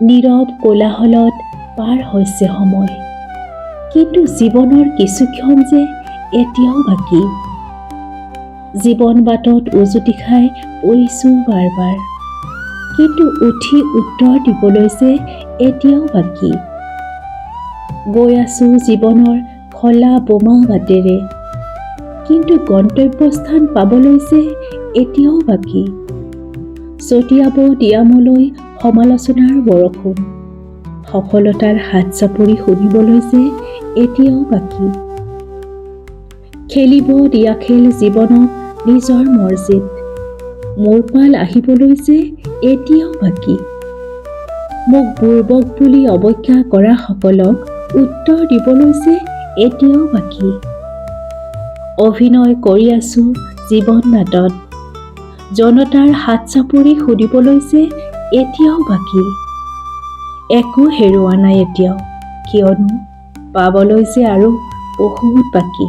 নীৰৱ কোলাহলত পাৰ হৈছে সময়, কিন্তু জীৱনৰ কিছু ক্ষণ যে এতিয়াও বাকী। জীৱন বাটত উজুটি খাই পৰিছোঁ বাৰ বাৰ, কিন্তু উঠি উত্তৰ দিবলৈ যে এতিয়াও বাকী। গৈ আছোঁ জীৱনৰ খলা বোমা বাটেৰে, কিন্তু গন্তব্যস্থান পাবলৈ যে এতিয়াও বাকী। ছটিয়াব দিয়ামলৈ সমালোচনাৰ বৰষুণ, সফলতাৰ হাত চাপৰি শুনিবলৈ যে এতিয়াও বাকী। খেলিব দিয়া খেল জীৱনক নিজৰ মৰ্জিত, মোৰ পাল আহিবলৈ যে এতিয়াও বাকী। মোক বুৰ্বক বুলি অৱজ্ঞা কৰা সকলক উত্তৰ দিবলৈ যে এতিয়াও বাকী। অভিনয় কৰি আছোঁ জীৱন নাটত, জনতাৰ হাত চাপৰি শুনিবলৈ যে এতিয়াও বাকী। একো হেৰুওৱা নাই এতিয়াও, কিয়নো পাবলৈ যে আৰু বহুত বাকী।